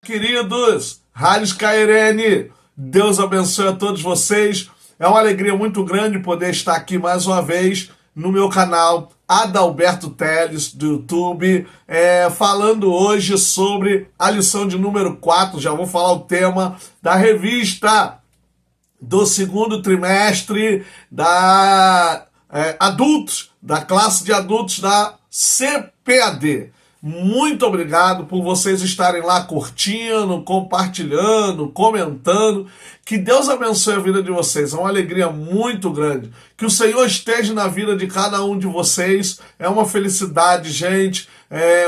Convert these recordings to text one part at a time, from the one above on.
Queridos, Haris Cairene, Deus abençoe a todos vocês. É uma alegria muito grande poder estar aqui mais uma vez no meu canal Adalberto Teles, do YouTube, falando hoje sobre a lição de número 4. Já vou falar o tema da revista do segundo trimestre da adultos, da classe de adultos da CPAD. Muito obrigado por vocês estarem lá curtindo, compartilhando, comentando. Que Deus abençoe a vida de vocês. É uma alegria muito grande. Que o Senhor esteja na vida de cada um de vocês. É uma felicidade, gente.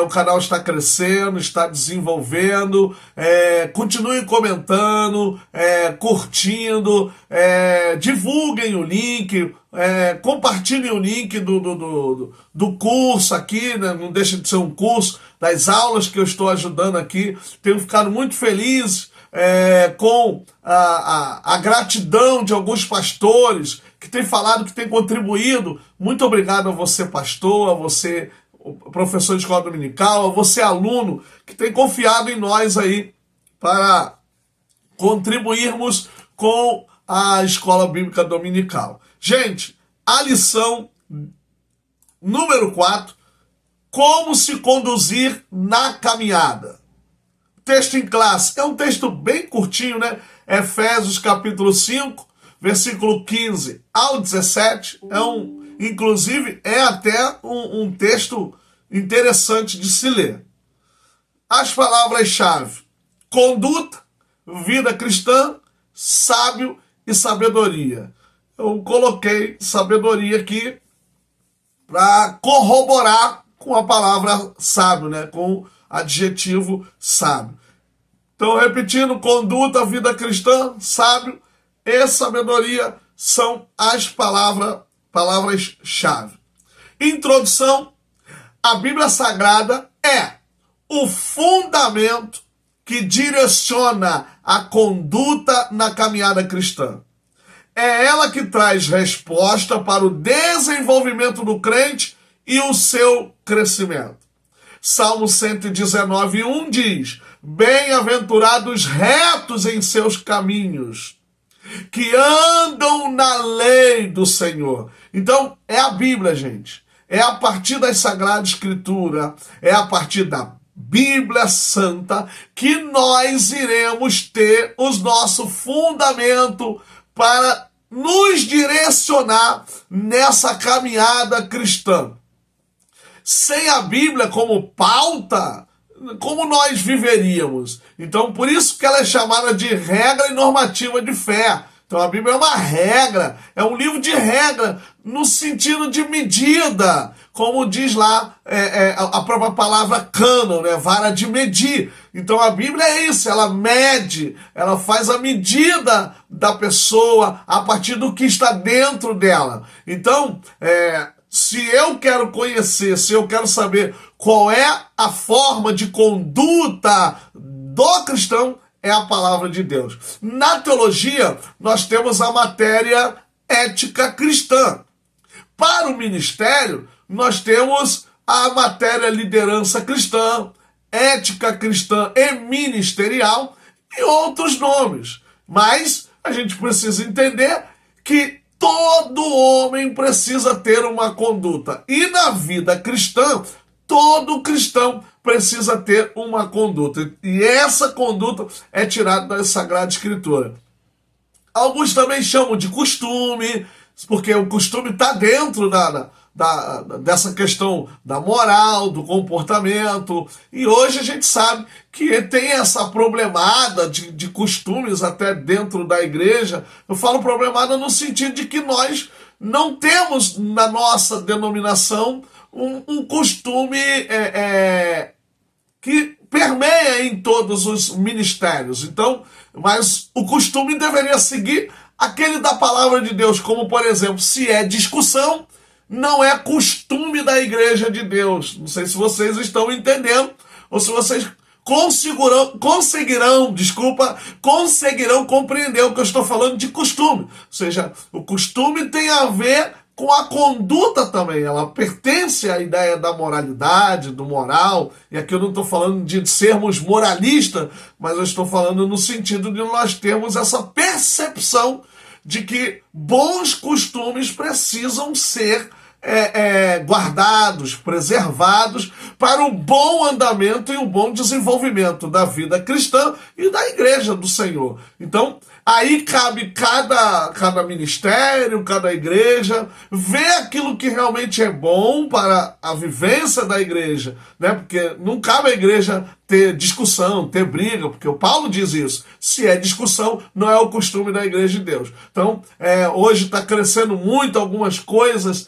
O canal está crescendo, está desenvolvendo. Continuem comentando, curtindo, divulguem o link. Compartilhem o link do curso aqui, né? Não deixa de ser um curso, das aulas que eu estou ajudando aqui. Tenho ficado muito feliz com a gratidão de alguns pastores que têm falado, que têm contribuído. Muito obrigado a você, pastor, a você, professor de escola dominical, a você, aluno, que tem confiado em nós aí para contribuirmos com a escola bíblica dominical. Gente, a lição número 4, como se conduzir na caminhada. Texto em classe, é um texto bem curtinho, né? Efésios capítulo 5, versículo 15 ao 17, inclusive é até um texto interessante de se ler. As palavras-chave: conduta, vida cristã, sábio e sabedoria. Eu coloquei sabedoria aqui para corroborar com a palavra sábio, né? Com o adjetivo sábio. Então, repetindo, conduta, vida cristã, sábio e sabedoria são as palavras-chave. Introdução: a Bíblia Sagrada é o fundamento que direciona a conduta na caminhada cristã. É ela que traz resposta para o desenvolvimento do crente e o seu crescimento. Salmo 119:1 diz: bem-aventurados retos em seus caminhos, que andam na lei do Senhor. Então, é a Bíblia, gente. É a partir da Sagrada Escritura, é a partir da Bíblia Santa que nós iremos ter o nosso fundamento para nos direcionar nessa caminhada cristã. Sem a Bíblia como pauta, como nós viveríamos? Então, por isso que ela é chamada de regra e normativa de fé. Então, a Bíblia é uma regra, é um livro de regra, no sentido de medida, como diz lá a própria palavra cânon, né? Vara de medir. Então, a Bíblia é isso, ela mede, ela faz a medida da pessoa a partir do que está dentro dela. Então, se eu quero conhecer, se eu quero saber qual é a forma de conduta do cristão, é a palavra de Deus. Na teologia, nós temos a matéria ética cristã. Para o ministério, nós temos a matéria liderança cristã, ética cristã e ministerial e outros nomes. Mas a gente precisa entender que todo homem precisa ter uma conduta. E na vida cristã, todo cristão precisa ter uma conduta. E essa conduta é tirada da Sagrada Escritura. Alguns também chamam de costume, porque o costume está dentro dessa questão da moral, do comportamento. E hoje a gente sabe que tem essa problemada de costumes até dentro da igreja. Eu falo problemada no sentido de que nós não temos na nossa denominação um costume que permeia em todos os ministérios. Então, mas o costume deveria seguir aquele da palavra de Deus, como, por exemplo, se é discussão, não é costume da igreja de Deus. Não sei se vocês estão entendendo, ou se vocês conseguirão compreender o que eu estou falando de costume. Ou seja, o costume tem a ver com a conduta também. Ela pertence à ideia da moralidade, do moral. E aqui eu não estou falando de sermos moralistas, mas eu estou falando no sentido de nós termos essa percepção de que bons costumes precisam ser guardados, preservados para o bom andamento e o bom desenvolvimento da vida cristã e da igreja do Senhor. Então, aí cabe cada ministério, cada igreja, ver aquilo que realmente é bom para a vivência da igreja, né? Porque não cabe a igreja ter discussão, ter briga, porque o Paulo diz isso. Se é discussão, não é o costume da igreja de Deus. Então, hoje está crescendo muito algumas coisas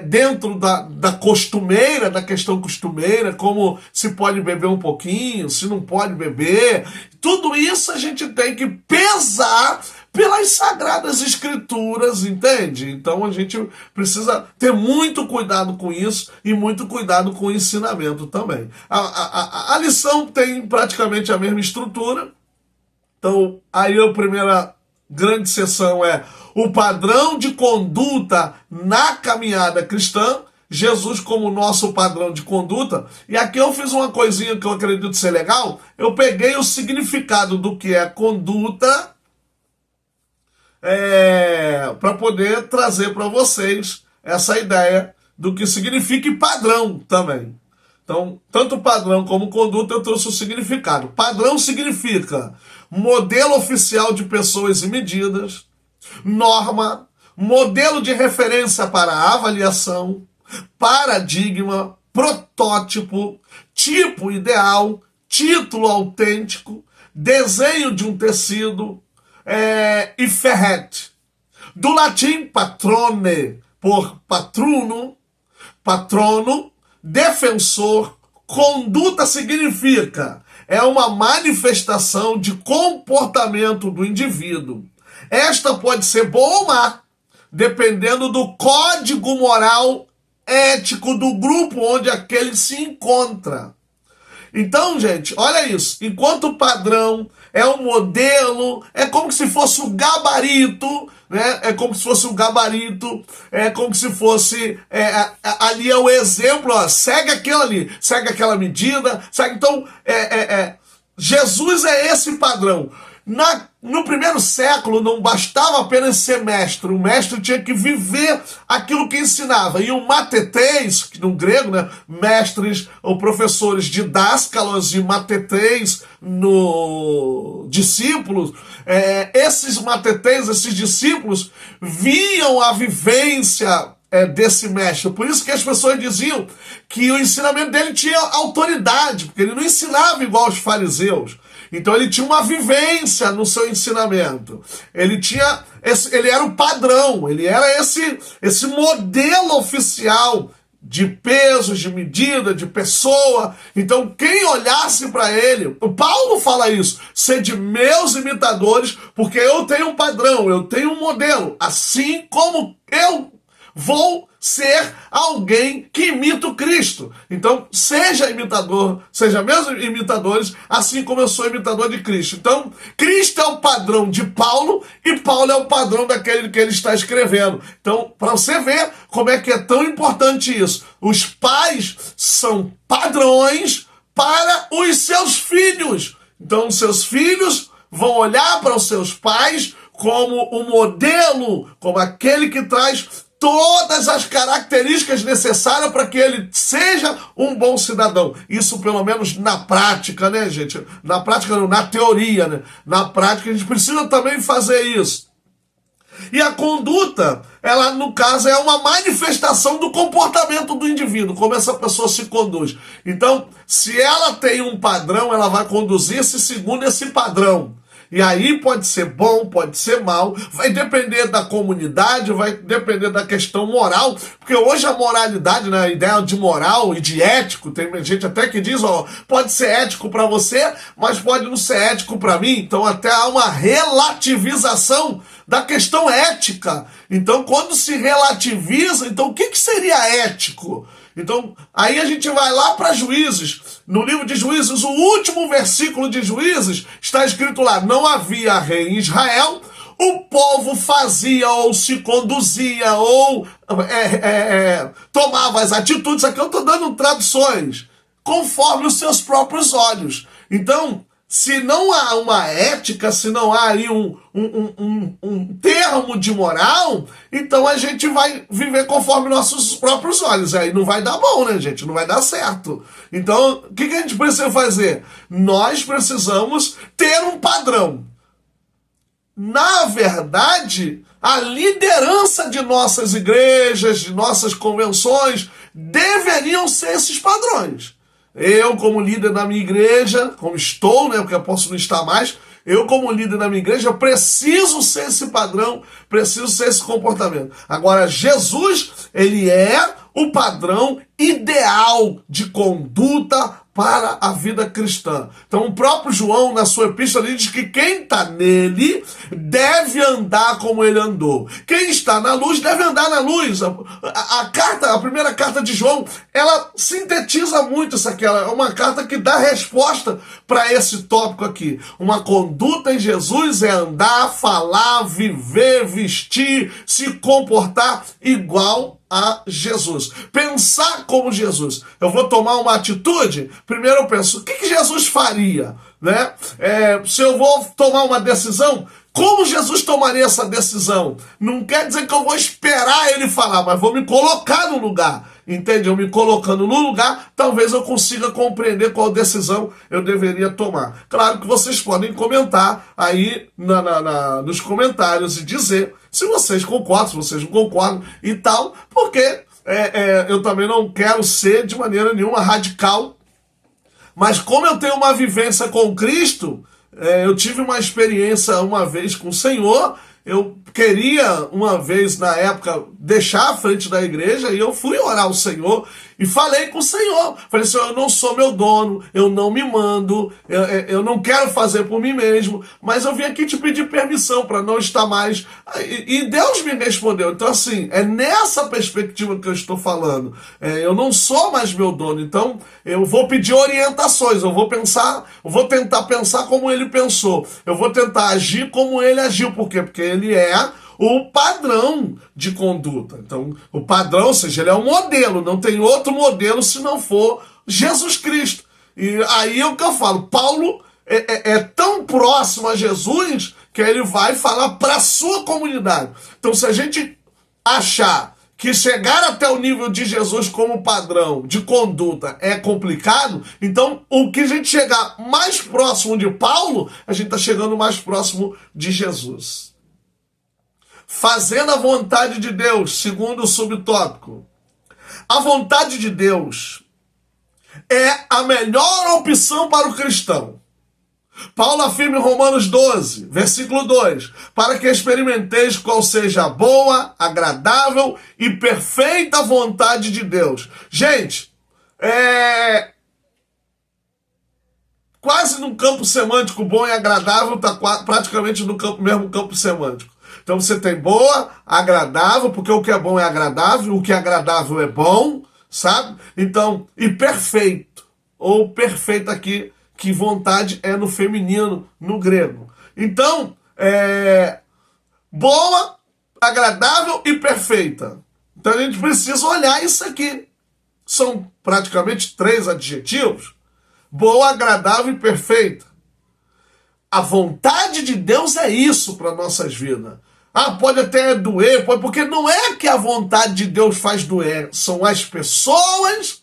dentro da costumeira, da questão costumeira, como se pode beber um pouquinho, se não pode beber. Tudo isso a gente tem que pesar pelas Sagradas Escrituras, entende? Então a gente precisa ter muito cuidado com isso e muito cuidado com o ensinamento também. A lição tem praticamente a mesma estrutura. Então, aí a primeira grande seção é o padrão de conduta na caminhada cristã. Jesus como nosso padrão de conduta. E aqui eu fiz uma coisinha que eu acredito ser legal. Eu peguei o significado do que é conduta para poder trazer para vocês essa ideia do que significa e padrão também. Então, tanto padrão como conduta eu trouxe o significado. Padrão significa modelo oficial de pessoas e medidas, norma, modelo de referência para avaliação, paradigma, protótipo, tipo ideal, título autêntico, desenho de um tecido e ferrete. Do latim patrone, por patrono, defensor. Conduta significa uma manifestação de comportamento do indivíduo. Esta pode ser boa ou má, dependendo do código moral ético do grupo onde aquele se encontra. Então, gente, olha isso. Enquanto o padrão é um modelo, é como se fosse um gabarito, né? É como se fosse um gabarito, é como se fosse ali é o exemplo, ó, segue aquilo ali, segue aquela medida, segue. Então, Jesus é esse padrão. No primeiro século não bastava apenas ser mestre, o mestre tinha que viver aquilo que ensinava. E o mateteis, que no grego, né, mestres ou professores, didáscalos e mateteis no discípulos, esses mateteis, esses discípulos, viam a vivência desse mestre. Por isso que as pessoas diziam que o ensinamento dele tinha autoridade, porque ele não ensinava igual aos fariseus. Então ele tinha uma vivência no seu ensinamento. Ele era o padrão, ele era esse modelo oficial de pesos, de medida, de pessoa. Então quem olhasse para ele, o Paulo fala isso, sede meus imitadores, porque eu tenho um padrão, eu tenho um modelo, assim como eu vou ser alguém que imita o Cristo. Então, seja imitador, seja meus imitadores, assim como eu sou imitador de Cristo. Então, Cristo é o padrão de Paulo e Paulo é o padrão daquele que ele está escrevendo. Então, para você ver como é que é tão importante isso. Os pais são padrões para os seus filhos. Então, os seus filhos vão olhar para os seus pais como um modelo, como aquele que traz todas as características necessárias para que ele seja um bom cidadão. Isso pelo menos na prática, né, gente? Na prática não, na teoria, né? Na prática a gente precisa também fazer isso. E a conduta, ela no caso é uma manifestação do comportamento do indivíduo, como essa pessoa se conduz. Então, se ela tem um padrão, ela vai conduzir-se segundo esse padrão. E aí pode ser bom, pode ser mal, vai depender da comunidade, vai depender da questão moral, porque hoje a moralidade, né, a ideia de moral e de ético, tem gente até que diz, ó, pode ser ético para você, mas pode não ser ético para mim, então até há uma relativização da questão ética. Então quando se relativiza, então o que seria ético? Então, aí a gente vai lá para Juízes. No livro de Juízes, o último versículo de Juízes, está escrito lá: não havia rei em Israel, o povo fazia ou se conduzia ou tomava as atitudes, aqui eu estou dando traduções, conforme os seus próprios olhos. Então, se não há uma ética, se não há aí um termo de moral, então a gente vai viver conforme nossos próprios olhos. Aí não vai dar bom, né, gente? Não vai dar certo. Então, o que a gente precisa fazer? Nós precisamos ter um padrão. Na verdade, a liderança de nossas igrejas, de nossas convenções, deveriam ser esses padrões. Eu, como líder da minha igreja, como estou, né, porque eu posso não estar mais, eu, como líder da minha igreja, preciso ser esse padrão, preciso ser esse comportamento. Agora, Jesus, ele é o padrão ideal de conduta para a vida cristã. Então, o próprio João, na sua epístola, ele diz que quem está nele deve andar como ele andou. Quem está na luz deve andar na luz. A primeira carta de João, ela sintetiza muito isso aqui. Ela é uma carta que dá resposta para esse tópico aqui. Uma conduta em Jesus é andar, falar, viver, vestir, se comportar igual a Jesus. Pensar como Jesus. Eu vou tomar uma atitude, primeiro eu penso, o que Jesus faria? Né? Se eu vou tomar uma decisão, como Jesus tomaria essa decisão? Não quer dizer que eu vou esperar ele falar, mas vou me colocar no lugar. Entende? Eu me colocando no lugar, talvez eu consiga compreender qual decisão eu deveria tomar. Claro que vocês podem comentar aí nos comentários e dizer se vocês concordam, se vocês não concordam e tal, porque eu também não quero ser de maneira nenhuma radical, mas como eu tenho uma vivência com Cristo, eu tive uma experiência uma vez com o Senhor. Eu queria, uma vez na época, deixar a frente da igreja e eu fui orar ao Senhor e falei com o Senhor. Falei, Senhor, eu não sou meu dono, eu não me mando, eu não quero fazer por mim mesmo, mas eu vim aqui te pedir permissão para não estar mais. E Deus me respondeu. Então, assim, é nessa perspectiva que eu estou falando. Eu não sou mais meu dono, então eu vou pedir orientações, eu vou tentar pensar como ele pensou, eu vou tentar agir como ele agiu. Por quê? Porque ele é o padrão de conduta. Então, o padrão, ou seja, ele é um modelo, não tem outro modelo se não for Jesus Cristo. E aí é o que eu falo, Paulo é tão próximo a Jesus que ele vai falar para a sua comunidade. Então, se a gente achar que chegar até o nível de Jesus como padrão de conduta é complicado, então o que a gente chegar mais próximo de Paulo, a gente está chegando mais próximo de Jesus. Fazendo a vontade de Deus, segundo o subtópico. A vontade de Deus é a melhor opção para o cristão. Paulo afirma em Romanos 12, versículo 2, para que experimenteis qual seja a boa, agradável e perfeita vontade de Deus. Gente, quase num campo semântico bom e agradável, está praticamente no mesmo campo semântico. Então você tem boa, agradável, porque o que é bom é agradável, o que é agradável é bom, sabe? Então, e perfeito, ou perfeito aqui, que vontade é no feminino, no grego. Então, boa, agradável e perfeita. Então a gente precisa olhar isso aqui. São praticamente 3 adjetivos. Boa, agradável e perfeita. A vontade de Deus é isso para nossas vidas. Pode até doer, porque não é que a vontade de Deus faz doer. São as pessoas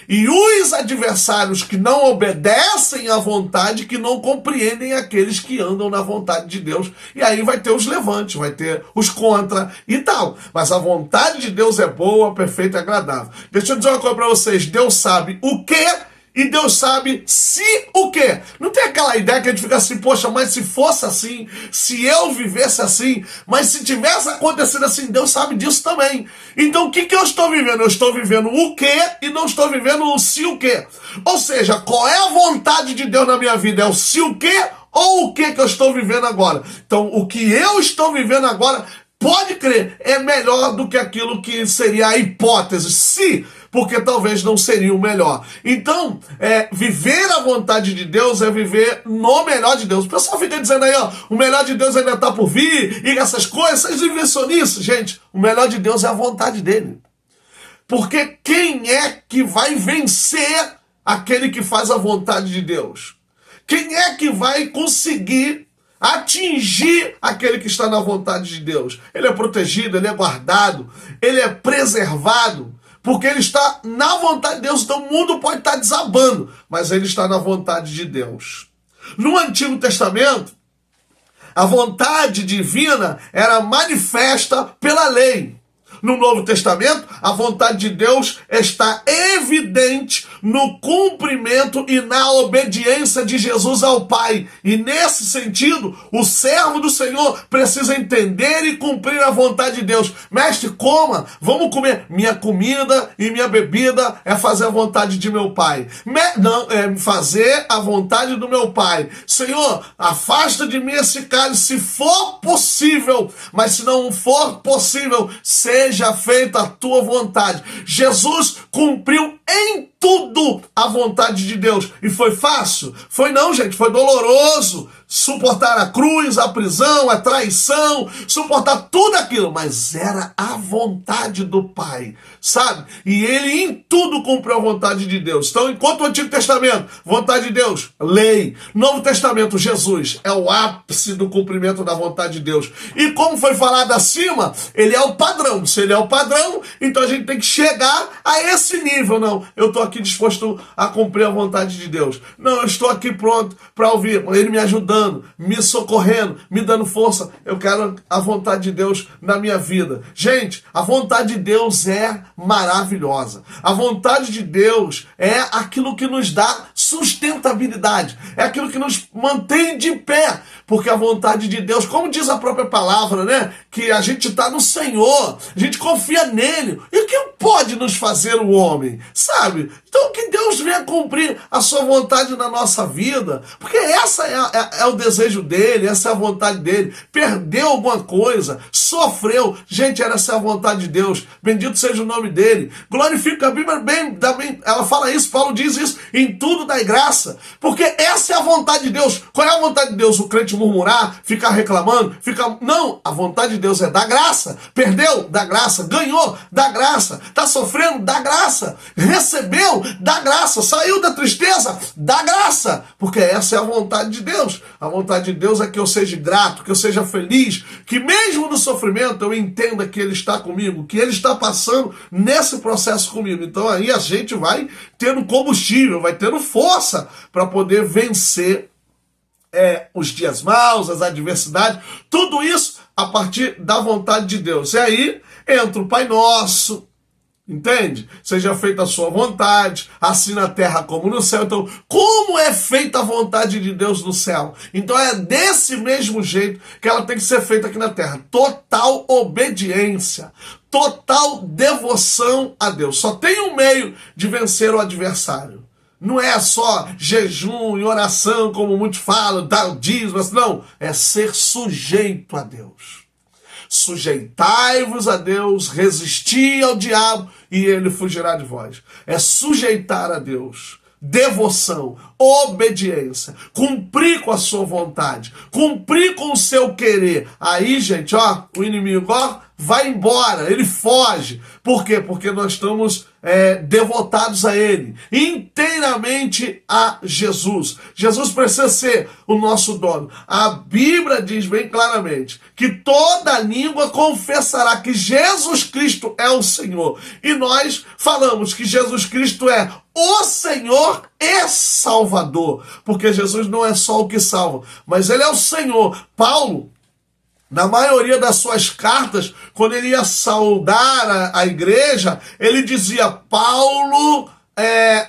e os adversários que não obedecem à vontade, que não compreendem aqueles que andam na vontade de Deus. E aí vai ter os levantes, vai ter os contra e tal. Mas a vontade de Deus é boa, perfeita e agradável. Deixa eu dizer uma coisa para vocês. Deus sabe o que e Deus sabe se o quê. Não tem aquela ideia que a gente fica assim, poxa, mas se fosse assim, se eu vivesse assim, mas se tivesse acontecido assim, Deus sabe disso também. Então o que eu estou vivendo? Eu estou vivendo o quê e não estou vivendo o se o quê. Ou seja, qual é a vontade de Deus na minha vida? É o se o quê ou o que eu estou vivendo agora? Então o que eu estou vivendo agora, pode crer, é melhor do que aquilo que seria a hipótese. Se porque talvez não seria o melhor. Então, viver a vontade de Deus é viver no melhor de Deus. O pessoal fica dizendo aí, ó, o melhor de Deus ainda está por vir, e essas coisas, vocês inventam nisso. Gente, o melhor de Deus é a vontade dele. Porque quem é que vai vencer aquele que faz a vontade de Deus? Quem é que vai conseguir atingir aquele que está na vontade de Deus? Ele é protegido, ele é guardado, ele é preservado, porque ele está na vontade de Deus. Então o mundo pode estar desabando, mas ele está na vontade de Deus. No Antigo Testamento, a vontade divina era manifesta pela lei. No Novo Testamento, a vontade de Deus está evidente no cumprimento e na obediência de Jesus ao Pai. E nesse sentido, o servo do Senhor precisa entender e cumprir a vontade de Deus. Mestre, coma, vamos comer. Minha comida e minha bebida é fazer a vontade de meu Pai. Não, é fazer a vontade do meu Pai. Senhor, afasta de mim esse cálice, se for possível, mas se não for possível, seja feita a tua vontade. Jesus cumpriu em tudo a vontade de Deus. E foi fácil? Foi não, gente. Foi doloroso. Suportar a cruz, a prisão, a traição, suportar tudo aquilo. Mas era a vontade do Pai, sabe? E ele em tudo cumpriu a vontade de Deus. Então, enquanto o Antigo Testamento, vontade de Deus, lei. Novo Testamento, Jesus é o ápice do cumprimento da vontade de Deus. E como foi falado acima, ele é o padrão. Se ele é o padrão, então a gente tem que chegar a esse nível. Não, eu estou aqui disposto a cumprir a vontade de Deus. Não, eu estou aqui pronto para ouvir. Ele me ajudando, me socorrendo, me dando força. Eu quero a vontade de Deus na minha vida. Gente, a vontade de Deus é maravilhosa. A vontade de Deus é aquilo que nos dá sustentabilidade. É aquilo que nos mantém de pé. Porque a vontade de Deus, como diz a própria palavra, né? Que a gente está no Senhor, a gente confia nele. E o que pode nos fazer o homem? Sabe? Então que Deus venha cumprir a sua vontade na nossa vida. Porque essa é o desejo dele, essa é a vontade dele. Perdeu alguma coisa, sofreu. Gente, essa é a vontade de Deus. Bendito seja o nome dele. Glorifica a Bíblia bem, ela fala isso, Paulo diz isso, em tudo dai graça. Porque essa é a vontade de Deus. Qual é a vontade de Deus? O crente murmurar, ficar reclamando, Não, a vontade de Deus é dar graça. Perdeu? Dá graça. Ganhou? Dá graça. Está sofrendo? Dá graça. Recebeu? Dá graça. Saiu da tristeza? Dá graça. Porque essa é a vontade de Deus. A vontade de Deus é que eu seja grato, que eu seja feliz, que mesmo no sofrimento eu entenda que Ele está comigo, que Ele está passando nesse processo comigo. Então aí a gente vai tendo combustível, vai tendo força para poder vencer os dias maus, as adversidades, tudo isso a partir da vontade de Deus. E aí entra o Pai Nosso, entende? Seja feita a sua vontade, assim na terra como no céu. Então, como é feita a vontade de Deus no céu? Então é desse mesmo jeito que ela tem que ser feita aqui na terra. Total obediência, total devoção a Deus. Só tem um meio de vencer o adversário. Não é só jejum e oração, como muitos falam, dar o dízimo, não. É ser sujeito a Deus. Sujeitai-vos a Deus, resisti ao diabo e ele fugirá de vós. É sujeitar a Deus. Devoção, obediência, cumprir com a sua vontade, cumprir com o seu querer. Aí, gente, o inimigo, vai embora, ele foge. Por quê? Porque nós estamos devotados a ele, inteiramente a Jesus. Jesus precisa ser o nosso dono. A Bíblia diz bem claramente que toda língua confessará que Jesus Cristo é o Senhor. E nós falamos que Jesus Cristo é o Senhor e Salvador, porque Jesus não é só o que salva, mas ele é o Senhor. Paulo, na maioria das suas cartas, quando ele ia saudar a igreja, ele dizia Paulo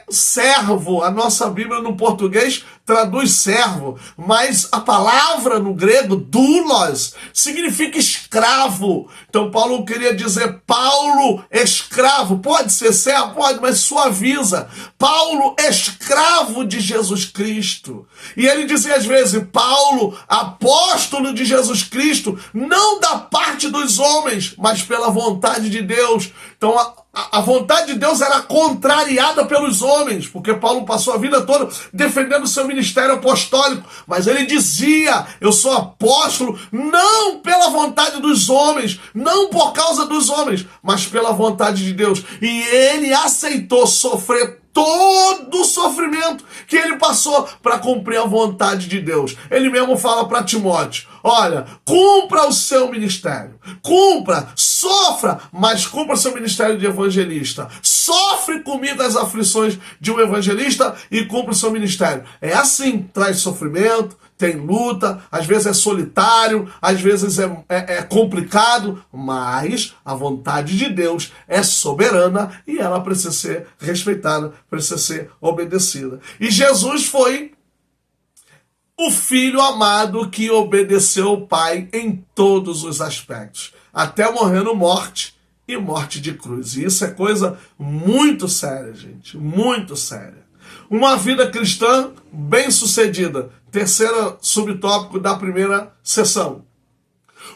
servo. A nossa Bíblia no português traduz servo, mas a palavra no grego, doulos, significa escravo. Então Paulo queria dizer Paulo escravo. Pode ser servo? Pode, mas suaviza. Paulo escravo de Jesus Cristo. E ele dizia às vezes, Paulo apóstolo de Jesus Cristo, não da parte dos homens, mas pela vontade de Deus. Então a vontade de Deus era contrariada pelos homens, porque Paulo passou a vida toda defendendo o seu ministério apostólico, mas ele dizia, eu sou apóstolo não pela vontade dos homens, não por causa dos homens, mas pela vontade de Deus. E ele aceitou sofrer todo o sofrimento que ele passou para cumprir a vontade de Deus. Ele mesmo fala para Timóteo, olha, cumpra o seu ministério, cumpra, sofra, mas cumpra o seu ministério de evangelista. Sofre comigo as aflições de um evangelista e cumpra o seu ministério. É assim, traz sofrimento, tem luta, às vezes é solitário, às vezes é complicado, mas a vontade de Deus é soberana e ela precisa ser respeitada, precisa ser obedecida. E Jesus foi o filho amado que obedeceu o Pai em todos os aspectos, até morrendo morte e morte de cruz. E isso é coisa muito séria, gente, muito séria. Uma vida cristã bem-sucedida. Terceiro subtópico da primeira sessão.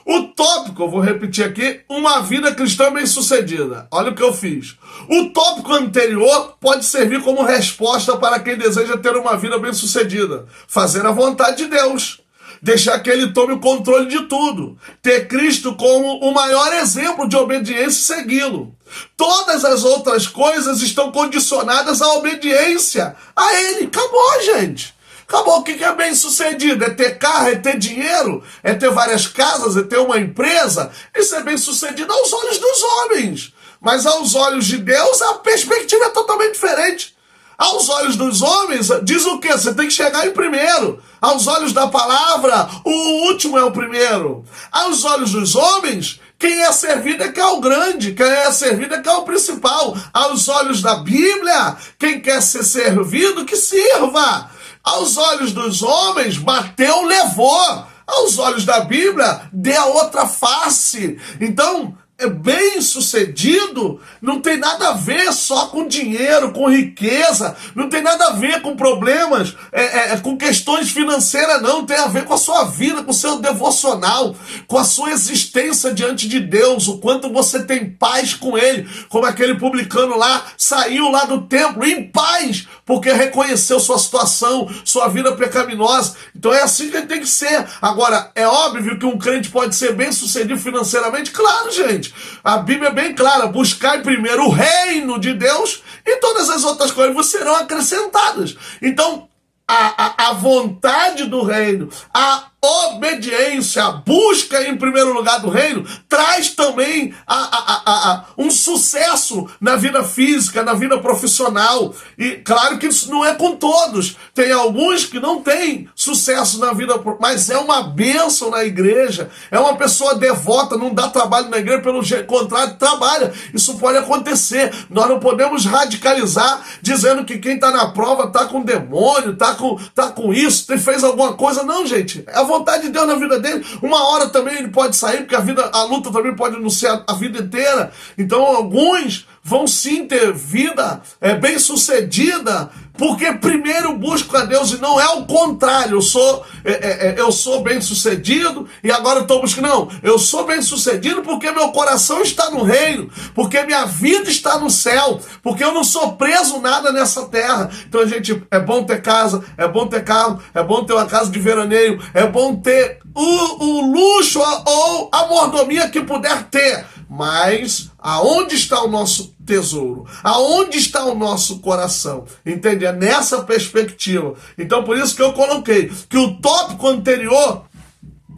O tópico, eu vou repetir aqui, uma vida cristã bem-sucedida. Olha o que eu fiz. O tópico anterior pode servir como resposta para quem deseja ter uma vida bem-sucedida. Fazer a vontade de Deus. Deixar que ele tome o controle de tudo. Ter Cristo como o maior exemplo de obediência e segui-lo. Todas as outras coisas estão condicionadas à obediência a ele. Acabou, gente. Acabou. O que é bem sucedido? É ter carro, é ter dinheiro, é ter várias casas, é ter uma empresa. Isso é bem sucedido aos olhos dos homens. Mas aos olhos de Deus, a perspectiva é totalmente diferente. Aos olhos dos homens, diz o quê? Você tem que chegar em primeiro. Aos olhos da palavra, o último é o primeiro. Aos olhos dos homens, quem é servido é que é o grande, quem é servido é que é o principal. Aos olhos da Bíblia, quem quer ser servido, que sirva. Aos olhos dos homens, bateu, levou. Aos olhos da Bíblia, dê a outra face. Então, bem-sucedido não tem nada a ver só com dinheiro, com riqueza, não tem nada a ver com problemas, com questões financeiras, não. Tem a ver com a sua vida, com o seu devocional, com a sua existência diante de Deus, o quanto você tem paz com Ele, como aquele publicano lá, saiu lá do templo em paz, porque reconheceu sua situação, sua vida pecaminosa. Então é assim que ele tem que ser. Agora, é óbvio que um crente pode ser bem-sucedido financeiramente? Claro, gente. A Bíblia é bem clara, buscai primeiro o reino de Deus e todas as outras coisas vos serão acrescentadas. Então, a vontade do reino, a obediência, a busca em primeiro lugar do reino, traz também um sucesso na vida física, na vida profissional. E claro que isso não é com todos. Tem alguns que não têm sucesso na vida, mas é uma bênção na igreja. É uma pessoa devota, não dá trabalho na igreja, pelo contrário, trabalha. Isso pode acontecer. Nós não podemos radicalizar dizendo que quem está na prova está com demônio, está com isso, fez alguma coisa. Não, gente. É a vontade de Deus na vida dele. Uma hora também ele pode sair, porque a luta também pode anunciar a vida inteira. Então alguns vão sim ter vida bem-sucedida, porque primeiro busco a Deus e não é o contrário. Eu sou bem-sucedido e agora estou buscando. Não, eu sou bem-sucedido porque meu coração está no reino, porque minha vida está no céu, porque eu não sou preso nada nessa terra. Então, gente, é bom ter casa, é bom ter carro, é bom ter uma casa de veraneio, é bom ter o luxo ou a mordomia que puder ter. Mas aonde está o nosso tesouro? Aonde está o nosso coração? Entende? É nessa perspectiva. Então, por isso que eu coloquei que o tópico anterior,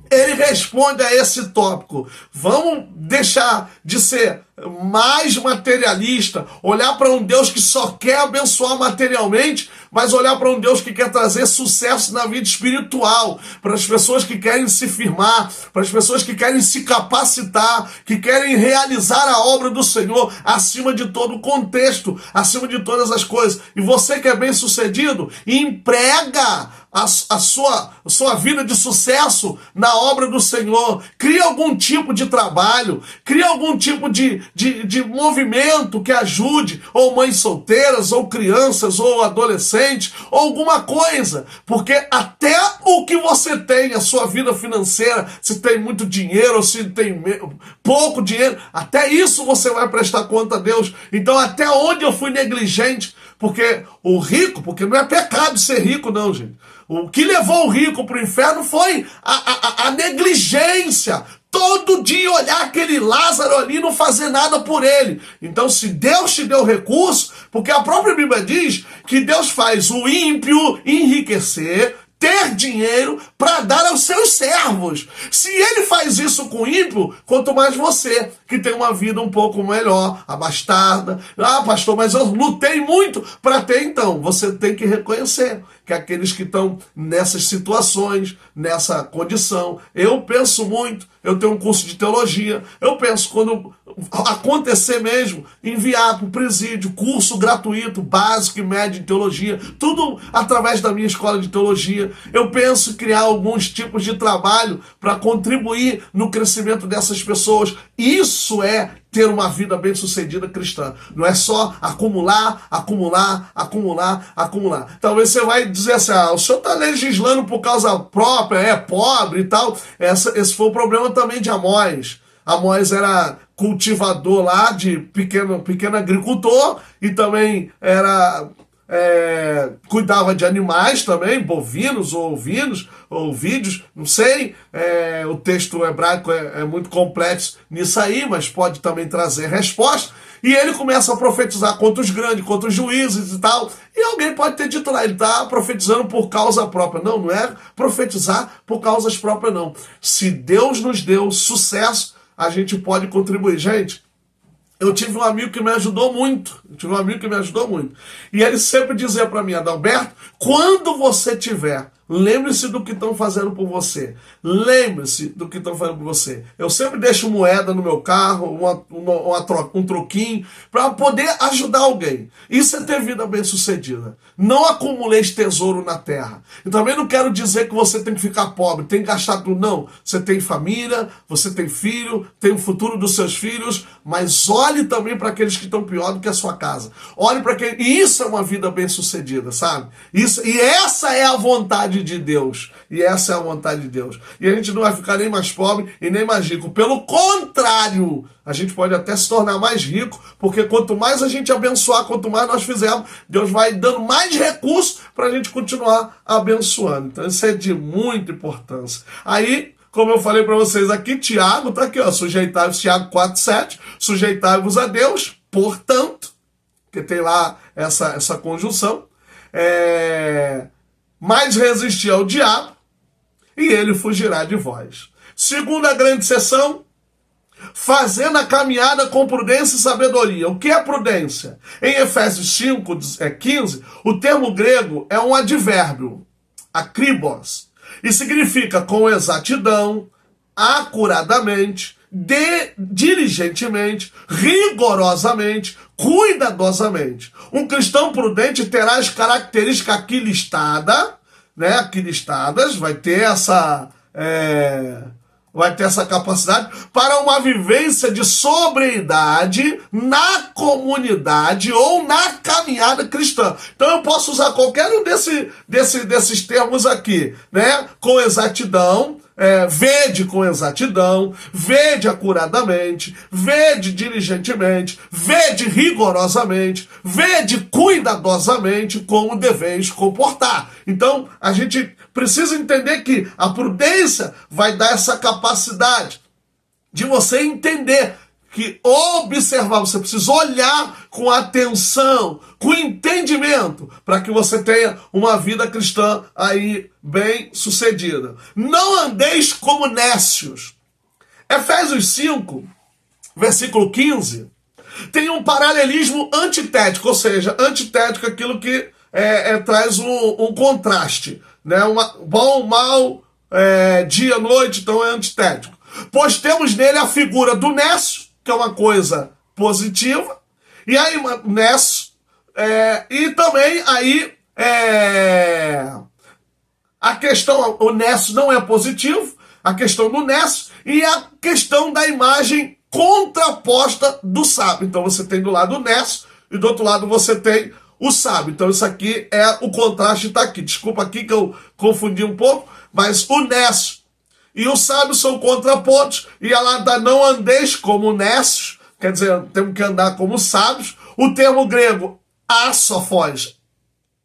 ele responde a esse tópico. Vamos deixar de ser mais materialista, olhar para um Deus que só quer abençoar materialmente, mas olhar para um Deus que quer trazer sucesso na vida espiritual, para as pessoas que querem se firmar, para as pessoas que querem se capacitar, que querem realizar a obra do Senhor acima de todo o contexto, acima de todas as coisas. E você que é bem-sucedido, emprega a sua vida de sucesso na obra do Senhor. Cria algum tipo de trabalho, cria algum tipo de movimento que ajude, ou mães solteiras, ou crianças, ou adolescentes, ou alguma coisa. Porque até o que você tem, a sua vida financeira, se tem muito dinheiro, ou se tem pouco dinheiro, até isso você vai prestar conta a Deus. Então até onde eu fui negligente, porque o rico, porque não é pecado ser rico não, gente. O que levou o rico para o inferno foi a negligência. Todo dia olhar aquele Lázaro ali e não fazer nada por ele. Então, se Deus te deu recurso, porque a própria Bíblia diz que Deus faz o ímpio enriquecer, ter dinheiro para dar aos seus servos. Se ele faz isso com o ímpio, quanto mais você, que tem uma vida um pouco melhor, abastada. Ah, pastor, mas eu lutei muito para ter. Então, você tem que reconhecer que aqueles que estão nessas situações, nessa condição, eu penso muito, eu tenho um curso de teologia, eu penso quando acontecer mesmo, enviar para o presídio, curso gratuito, básico e médio de teologia, tudo através da minha escola de teologia. Eu penso em criar alguns tipos de trabalho para contribuir no crescimento dessas pessoas. Isso é ter uma vida bem-sucedida cristã. Não é só acumular, acumular, acumular, acumular. Talvez você vai dizer assim, o senhor está legislando por causa própria, é pobre e tal. Esse foi o problema também de Amós. Amós era cultivador lá, de pequeno agricultor, e também era... cuidava de animais também, bovinos ou ovinos, ou ovídeos, não sei, o texto hebraico é muito complexo nisso aí, mas pode também trazer resposta, e ele começa a profetizar contra os grandes, contra os juízes e tal, e alguém pode ter dito lá, ele está profetizando por causa própria. Não, não é profetizar por causas próprias não. Se Deus nos deu sucesso, a gente pode contribuir. Gente, eu tive um amigo que me ajudou muito. E ele sempre dizia para mim, Adalberto, quando você tiver, lembre-se do que estão fazendo por você. Lembre-se do que estão fazendo por você. Eu sempre deixo moeda no meu carro, um troquinho, para poder ajudar alguém. Isso é ter vida bem-sucedida. Não acumuleis tesouro na terra. E também não quero dizer que você tem que ficar pobre, tem que gastar tudo. Não. Você tem família, você tem filho, tem o futuro dos seus filhos, mas olhe também para aqueles que estão pior do que a sua casa. Olhe para quem... E isso é uma vida bem-sucedida, sabe? E essa é a vontade de Deus. E essa é a vontade de Deus. E a gente não vai ficar nem mais pobre e nem mais rico. Pelo contrário, a gente pode até se tornar mais rico, porque quanto mais a gente abençoar, quanto mais nós fizermos, Deus vai dando mais recursos para a gente continuar abençoando. Então isso é de muita importância. Aí, como eu falei para vocês aqui, Tiago está aqui, sujeitai-vos, Tiago 4,7, sujeitai-vos a Deus, portanto, que tem lá essa conjunção, mas resistir ao diabo, e ele fugirá de vós. Segunda grande seção, fazendo a caminhada com prudência e sabedoria. O que é prudência? Em Efésios 5:15, o termo grego é um advérbio, akribos, e significa com exatidão, acuradamente, diligentemente, rigorosamente, cuidadosamente. Um cristão prudente terá as características aqui listadas, vai ter essa capacidade para uma vivência de sobriedade na comunidade ou na caminhada cristã. Então eu posso usar qualquer um desses termos aqui, com exatidão, vede com exatidão, vede acuradamente, vede diligentemente, vede rigorosamente, vede cuidadosamente como deveis comportar. Então, a gente precisa entender que a prudência vai dar essa capacidade de você entender que observar, você precisa olhar com atenção, com entendimento, para que você tenha uma vida cristã aí bem sucedida. Não andeis como nécios. Efésios 5, versículo 15, tem um paralelismo antitético, ou seja, antitético é aquilo que traz um contraste, bom, mal, dia, noite, então é antitético. Pois temos nele a figura do nécio, que é uma coisa positiva, e aí, nécio, e também aí, A questão, o Nécio não é positivo, a questão do Nécio e a questão da imagem contraposta do sábio. Então você tem do lado o Nécio e do outro lado você tem o sábio. Então isso aqui é o contraste, está aqui. Desculpa aqui que eu confundi um pouco, mas o Nécio e o sábio são contrapontos e ela dá não andeis como nécios, quer dizer, temos que andar como sábios. O termo grego asofós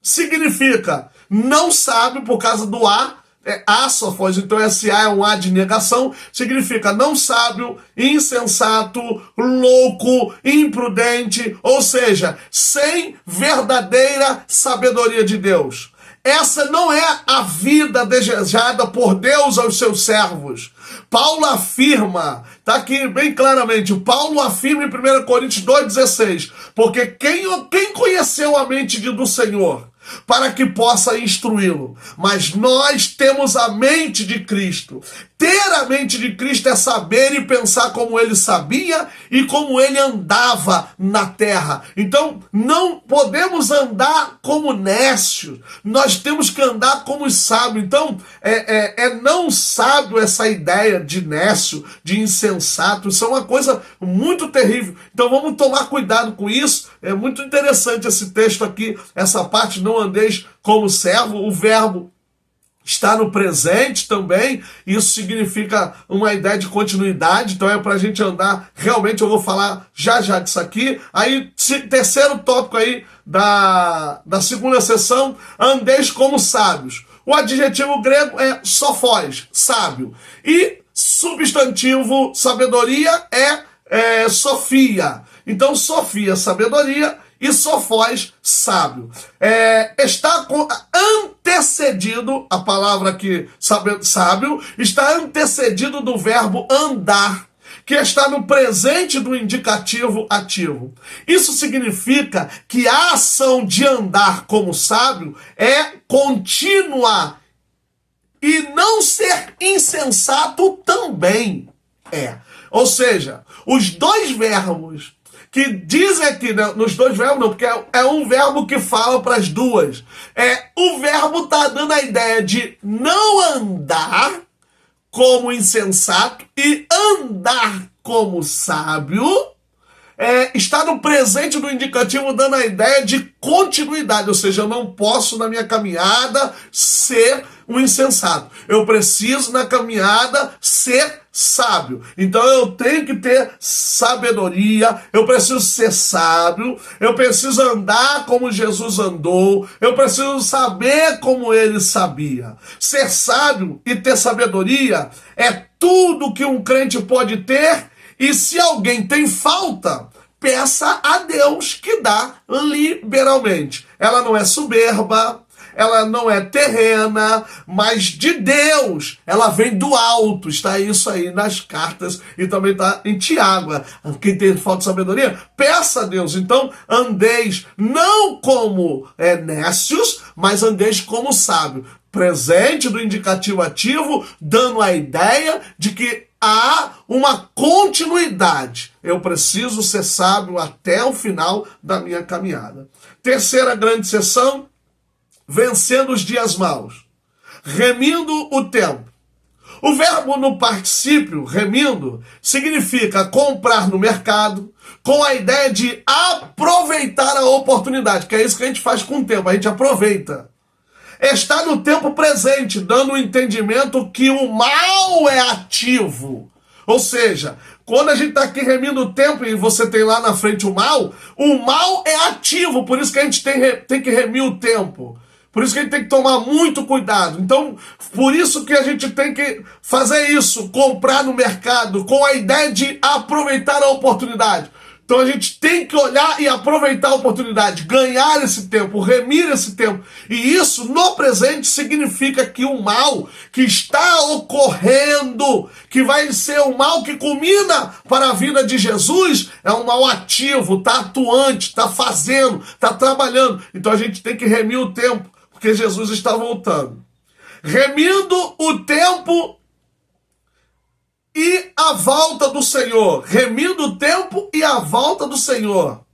significa não sábio por causa do A, asofós, então esse A é um A de negação, significa não sábio, insensato, louco, imprudente, ou seja, sem verdadeira sabedoria de Deus. Essa não é a vida desejada por Deus aos seus servos. Paulo afirma, está aqui bem claramente, Paulo afirma em 1 Coríntios 2,16, porque quem conheceu a mente do Senhor para que possa instruí-lo? Mas nós temos a mente de Cristo. Ter a mente de Cristo é saber e pensar como ele sabia e como ele andava na terra. Então, não podemos andar como nécios. Nós temos que andar como sábios. Então, não sábio essa ideia de nécio, de insensato. Isso é uma coisa muito terrível. Então, vamos tomar cuidado com isso. É muito interessante esse texto aqui, essa parte, não andeis como servo. O verbo está no presente também, isso significa uma ideia de continuidade, então é para a gente andar, realmente eu vou falar já disso aqui. Aí, terceiro tópico aí da segunda sessão, andeis como sábios. O adjetivo grego é sofós, sábio, e substantivo sabedoria é sofia. Então, sofia, sabedoria, e sofós, sábio. Está antecedido, a palavra aqui, sábio, está antecedido do verbo andar, que está no presente do indicativo ativo. Isso significa que a ação de andar como sábio é contínua e não ser insensato também é. Ou seja, os dois verbos que dizem aqui, né, nos dois verbos não, porque é um verbo que fala para as duas. O verbo está dando a ideia de não andar como insensato e andar como sábio. Está no presente do indicativo dando a ideia de continuidade, ou seja, eu não posso na minha caminhada ser um insensato. Eu preciso na caminhada ser sábio. Então eu tenho que ter sabedoria, eu preciso ser sábio, eu preciso andar como Jesus andou, eu preciso saber como ele sabia. Ser sábio e ter sabedoria é tudo que um crente pode ter. E se alguém tem falta, peça a Deus que dá liberalmente. Ela não é soberba, ela não é terrena, mas de Deus. Ela vem do alto. Está isso aí nas cartas e também está em Tiago. Quem tem falta de sabedoria, peça a Deus. Então, andeis não como nécios, mas andeis como sábio. Presente do indicativo ativo, dando a ideia de que há uma continuidade. Eu preciso ser sábio até o final da minha caminhada. Terceira grande sessão, vencendo os dias maus. Remindo o tempo. O verbo no particípio, remindo, significa comprar no mercado, com a ideia de aproveitar a oportunidade, que é isso que a gente faz com o tempo, a gente aproveita. Está no tempo presente, dando o entendimento que o mal é ativo. Ou seja, quando a gente está aqui remindo o tempo e você tem lá na frente o mal é ativo, por isso que a gente tem que remir o tempo. Por isso que a gente tem que tomar muito cuidado. Então, por isso que a gente tem que fazer isso, comprar no mercado, com a ideia de aproveitar a oportunidade. Então a gente tem que olhar e aproveitar a oportunidade, ganhar esse tempo, remir esse tempo. E isso, no presente, significa que o mal que está ocorrendo, que vai ser o mal que culmina para a vida de Jesus, é um mal ativo, está atuante, está fazendo, está trabalhando. Então a gente tem que remir o tempo, porque Jesus está voltando. Remindo o tempo e a volta do Senhor. Remindo o tempo e a volta do Senhor. O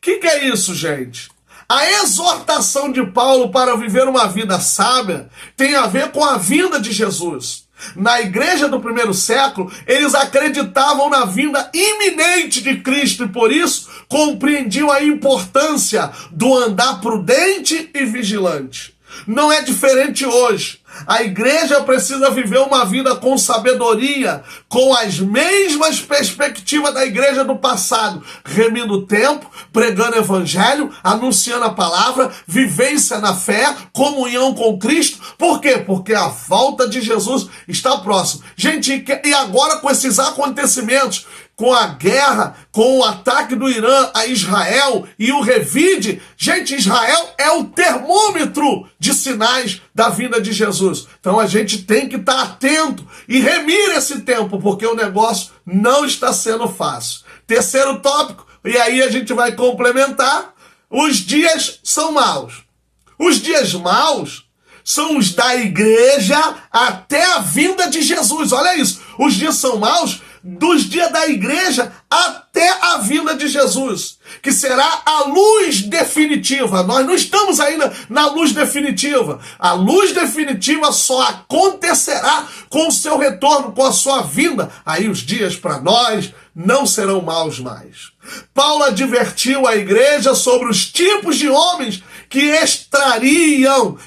que é isso, gente? A exortação de Paulo para viver uma vida sábia tem a ver com a vinda de Jesus. Na igreja do primeiro século, eles acreditavam na vinda iminente de Cristo e por isso compreendiam a importância do andar prudente e vigilante. Não é diferente hoje. A igreja precisa viver uma vida com sabedoria, com as mesmas perspectivas da igreja do passado, remindo o tempo, pregando o evangelho, anunciando a palavra, vivência na fé, comunhão com Cristo. Por quê? Porque a volta de Jesus está próxima. Gente, e agora com esses acontecimentos, com a guerra, com o ataque do Irã a Israel e o revide, gente, Israel é o termômetro de sinais da vinda de Jesus. Então a gente tem que estar atento e remir esse tempo, porque o negócio não está sendo fácil. Terceiro tópico, e aí a gente vai complementar, os dias são maus. Os dias maus são os da igreja até a vinda de Jesus. Olha isso, os dias são maus dos dias da igreja até a vinda de Jesus, que será a luz definitiva. Nós não estamos ainda na luz definitiva. A luz definitiva só acontecerá com o seu retorno, com a sua vinda. Aí os dias para nós não serão maus mais. Paulo advertiu a igreja sobre os tipos de homens que estariam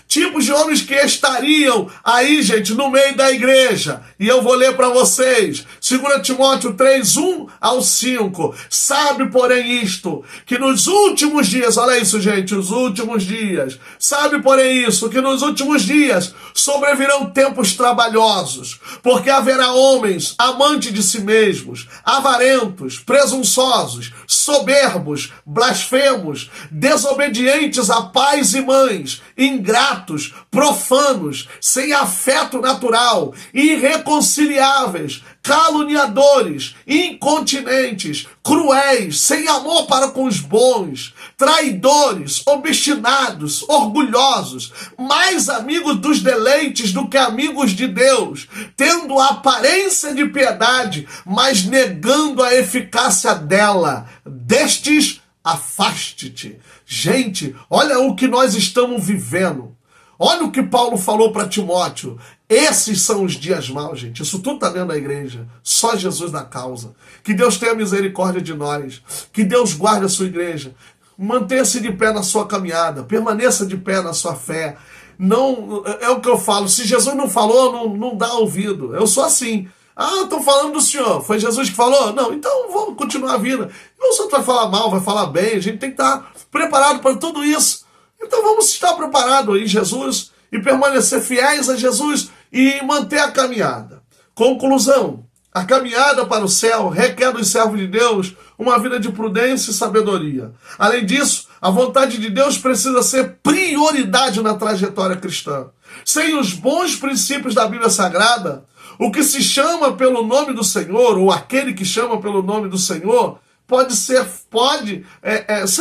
aí, gente, no meio da igreja. E eu vou ler para vocês. 2 Timóteo 3, 1 ao 5. Sabe, porém, isto, que nos últimos dias, olha isso, gente, os últimos dias. Sabe, porém, isso, que nos últimos dias sobrevirão tempos trabalhosos, porque haverá homens amantes de si mesmos, avarentos, presunçosos, soberbos, blasfemos, desobedientes a pais e mães, ingratos, profanos, sem afeto natural, irreconciliáveis, caluniadores, incontinentes, cruéis, sem amor para com os bons, traidores, obstinados, orgulhosos, mais amigos dos deleites do que amigos de Deus, tendo a aparência de piedade, mas negando a eficácia dela. Destes, afaste-te. Gente, olha o que nós estamos vivendo. Olha o que Paulo falou para Timóteo. Esses são os dias maus, gente. Isso tudo está dentro da igreja. Só Jesus na causa. Que Deus tenha misericórdia de nós. Que Deus guarde a sua igreja. Mantenha-se de pé na sua caminhada. Permaneça de pé na sua fé. Não, é o que eu falo. Se Jesus não falou, não dá ouvido. Eu sou assim. Ah, estou falando do Senhor. Foi Jesus que falou? Não, então vamos continuar a vida. Não só vai falar mal, vai falar bem. A gente tem que estar preparado para tudo isso. Então vamos estar preparados em Jesus e permanecer fiéis a Jesus e manter a caminhada. Conclusão. A caminhada para o céu requer dos servos de Deus uma vida de prudência e sabedoria. Além disso, a vontade de Deus precisa ser prioridade na trajetória cristã. Sem os bons princípios da Bíblia Sagrada, o que se chama pelo nome do Senhor, ou aquele que chama pelo nome do Senhor, pode ser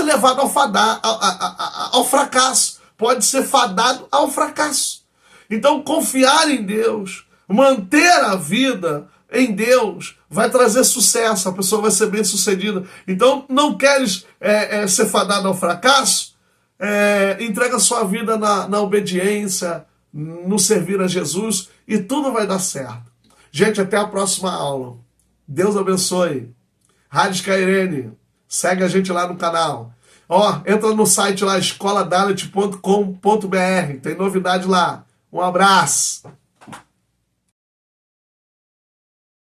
levado ao fracasso, pode ser fadado ao fracasso. Então, confiar em Deus, manter a vida em Deus, vai trazer sucesso, a pessoa vai ser bem sucedida. Então, não queres ser fadado ao fracasso? Entrega a sua vida na obediência, no servir a Jesus, e tudo vai dar certo. Gente, até a próxima aula. Deus abençoe. Rádio Skyrim, segue a gente lá no canal. Entra no site lá, escoladalet.com.br, tem novidade lá. Um abraço.